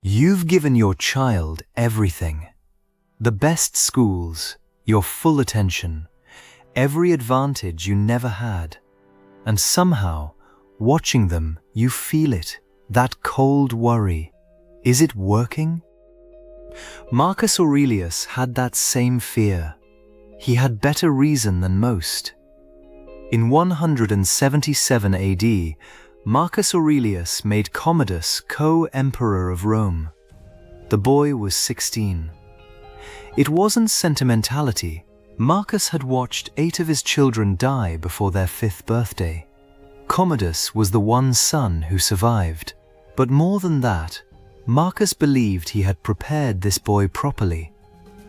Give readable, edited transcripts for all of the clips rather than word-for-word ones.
You've given your child everything. The best schools, your full attention, every advantage you never had. And somehow, watching them, you feel it, that cold worry. Is it working? Marcus Aurelius had that same fear. He had better reason than most. In 177 AD, Marcus Aurelius made Commodus co-emperor of Rome. The boy was 16. It wasn't sentimentality. Marcus had watched 8 of his children die before their 5th birthday. Commodus was the one son who survived. But more than that, Marcus believed he had prepared this boy properly.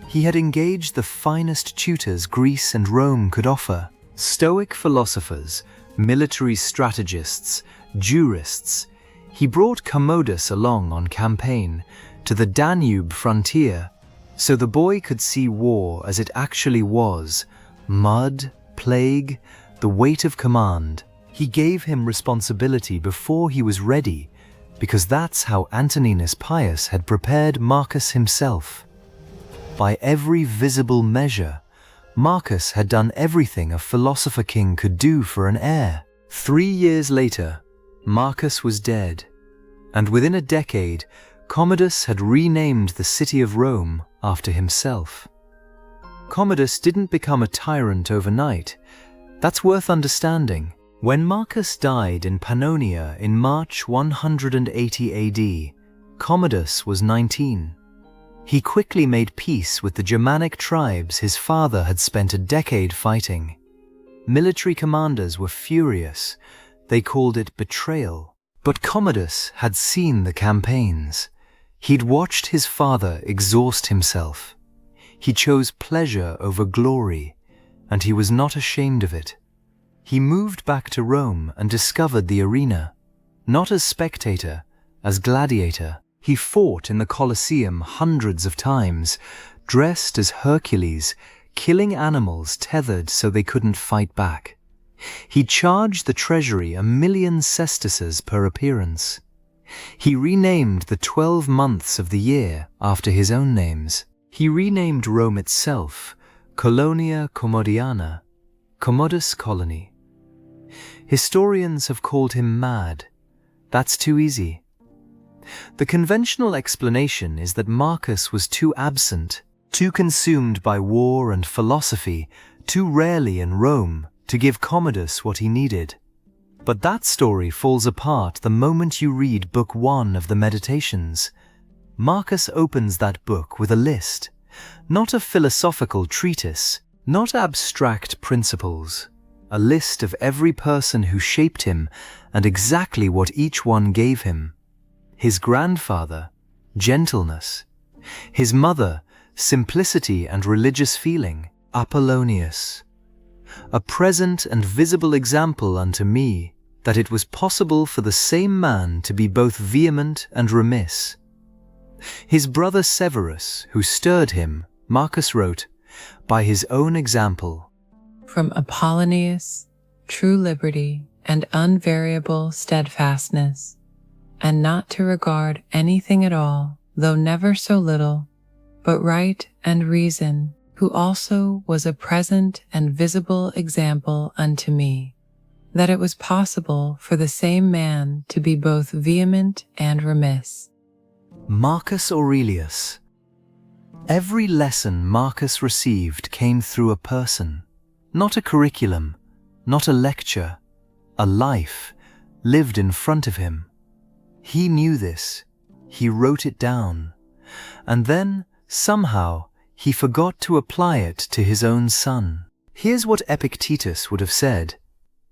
He had engaged the finest tutors Greece and Rome could offer: Stoic philosophers, military strategists, jurists. He brought Commodus along on campaign to the Danube frontier so the boy could see war as it actually was: mud, plague, the weight of command. He gave him responsibility before he was ready, because that's how Antoninus Pius had prepared Marcus himself. By every visible measure, Marcus had done everything a philosopher king could do for an heir. 3 years later, Marcus was dead, and within a decade, Commodus had renamed the city of Rome after himself. Commodus didn't become a tyrant overnight. That's worth understanding. When Marcus died in Pannonia in March 180 AD, Commodus was 19. He quickly made peace with the Germanic tribes his father had spent a decade fighting. Military commanders were furious. They called it betrayal. But Commodus had seen the campaigns. He'd watched his father exhaust himself. He chose pleasure over glory, and he was not ashamed of it. He moved back to Rome and discovered the arena. Not as spectator, as gladiator. He fought in the Colosseum hundreds of times, dressed as Hercules, killing animals tethered so they couldn't fight back. He charged the treasury 1,000,000 sesterces per appearance. He renamed the 12 months of the year after his own names. He renamed Rome itself Colonia Commodiana, Commodus Colony. Historians have called him mad. That's too easy. The conventional explanation is that Marcus was too absent, too consumed by war and philosophy, too rarely in Rome to give Commodus what he needed. But that story falls apart the moment you read Book 1 of the Meditations. Marcus opens that book with a list, not a philosophical treatise, not abstract principles, a list of every person who shaped him and exactly what each one gave him. His grandfather, gentleness. His mother, simplicity and religious feeling, Apollonius. A present and visible example unto me that it was possible for the same man to be both vehement and remiss. His brother Severus, who stirred him, Marcus wrote, by his own example. From Apollonius, true liberty and unvariable steadfastness, and not to regard anything at all, though never so little, but right and reason, who also was a present and visible example unto me, that it was possible for the same man to be both vehement and remiss. Marcus Aurelius. Every lesson Marcus received came through a person, not a curriculum, not a lecture, a life lived in front of him. He knew this. He wrote it down. And then, somehow, he forgot to apply it to his own son. Here's what Epictetus would have said.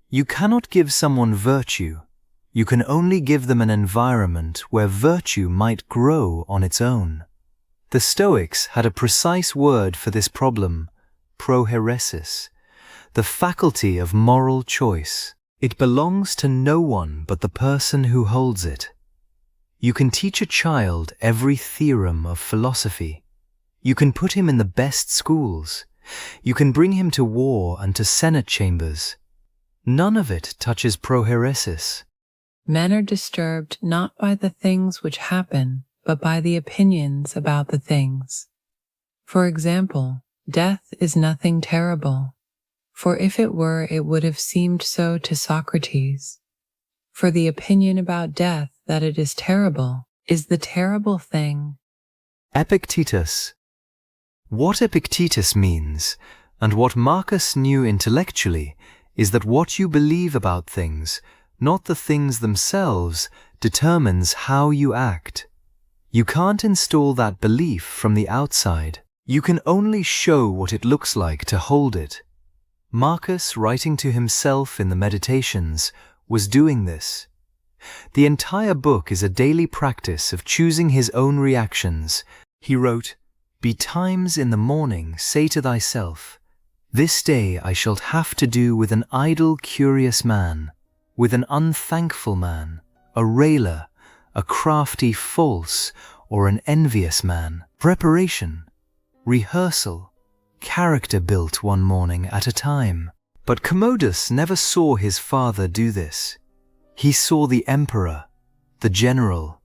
You cannot give someone virtue. You can only give them an environment where virtue might grow on its own. The Stoics had a precise word for this problem, prohairesis, the faculty of moral choice. It belongs to no one but the person who holds it. You can teach a child every theorem of philosophy. You can put him in the best schools. You can bring him to war and to senate chambers. None of it touches prohairesis. Men are disturbed not by the things which happen, but by the opinions about the things. For example, death is nothing terrible, for if it were, it would have seemed so to Socrates. For the opinion about death that it is terrible is the terrible thing. Epictetus. What Epictetus means, and what Marcus knew intellectually, is that what you believe about things, not the things themselves, determines how you act. You can't install that belief from the outside. You can only show what it looks like to hold it. Marcus, writing to himself in the Meditations, was doing this. The entire book is a daily practice of choosing his own reactions. He wrote, "Betimes in the morning say to thyself, this day I shall have to do with an idle, curious man, with an unthankful man, a railer, a crafty, false, or an envious man." Preparation, rehearsal, character built one morning at a time. But Commodus never saw his father do this. He saw the emperor, the general,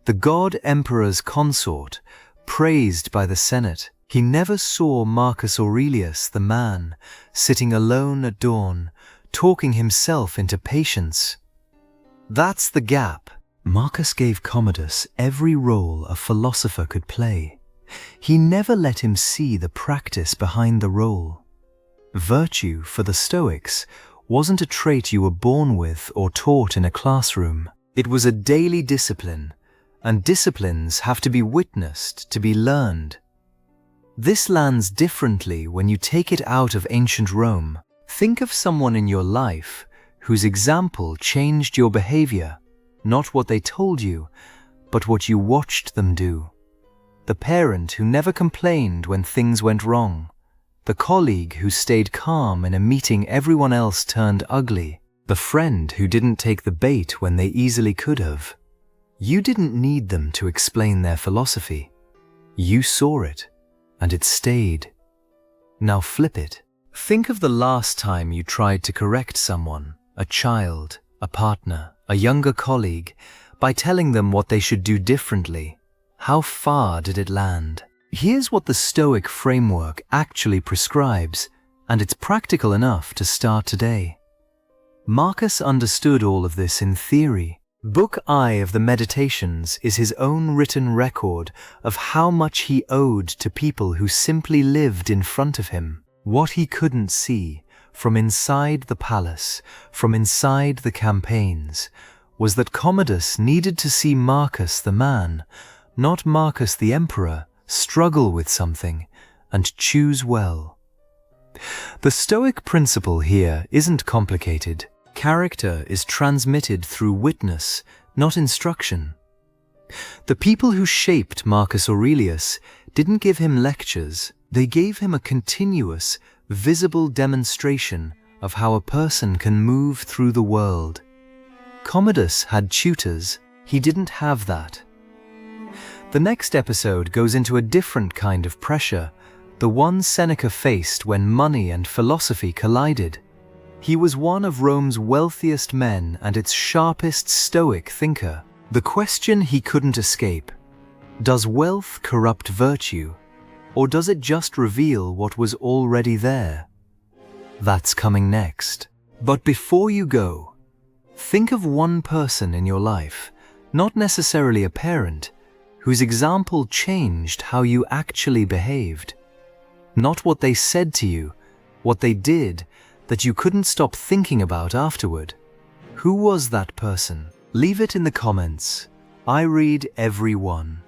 the god emperor's consort, praised by the Senate. He never saw Marcus Aurelius, the man, sitting alone at dawn, talking himself into patience. That's the gap. Marcus gave Commodus every role a philosopher could play. He never let him see the practice behind the role. Virtue, for the Stoics, wasn't a trait you were born with or taught in a classroom. It was a daily discipline, and disciplines have to be witnessed, to be learned. This lands differently when you take it out of ancient Rome. Think of someone in your life whose example changed your behavior, not what they told you, but what you watched them do. The parent who never complained when things went wrong. The colleague who stayed calm in a meeting everyone else turned ugly. The friend who didn't take the bait when they easily could have. You didn't need them to explain their philosophy. You saw it, and it stayed. Now flip it. Think of the last time you tried to correct someone, a child, a partner, a younger colleague, by telling them what they should do differently. How far did it land? Here's what the Stoic framework actually prescribes, and it's practical enough to start today. Marcus understood all of this in theory. Book I of the Meditations is his own written record of how much he owed to people who simply lived in front of him. What he couldn't see, from inside the palace, from inside the campaigns, was that Commodus needed to see Marcus the man, not Marcus the emperor, struggle with something and choose well. The Stoic principle here isn't complicated. Character is transmitted through witness, not instruction. The people who shaped Marcus Aurelius didn't give him lectures. They gave him a continuous, visible demonstration of how a person can move through the world. Commodus had tutors. He didn't have that. The next episode goes into a different kind of pressure, the one Seneca faced when money and philosophy collided. He was one of Rome's wealthiest men and its sharpest Stoic thinker. The question he couldn't escape: does wealth corrupt virtue, or does it just reveal what was already there? That's coming next. But before you go, think of one person in your life, not necessarily a parent, whose example changed how you actually behaved. Not what they said to you, what they did that you couldn't stop thinking about afterward. Who was that person? Leave it in the comments. I read every one.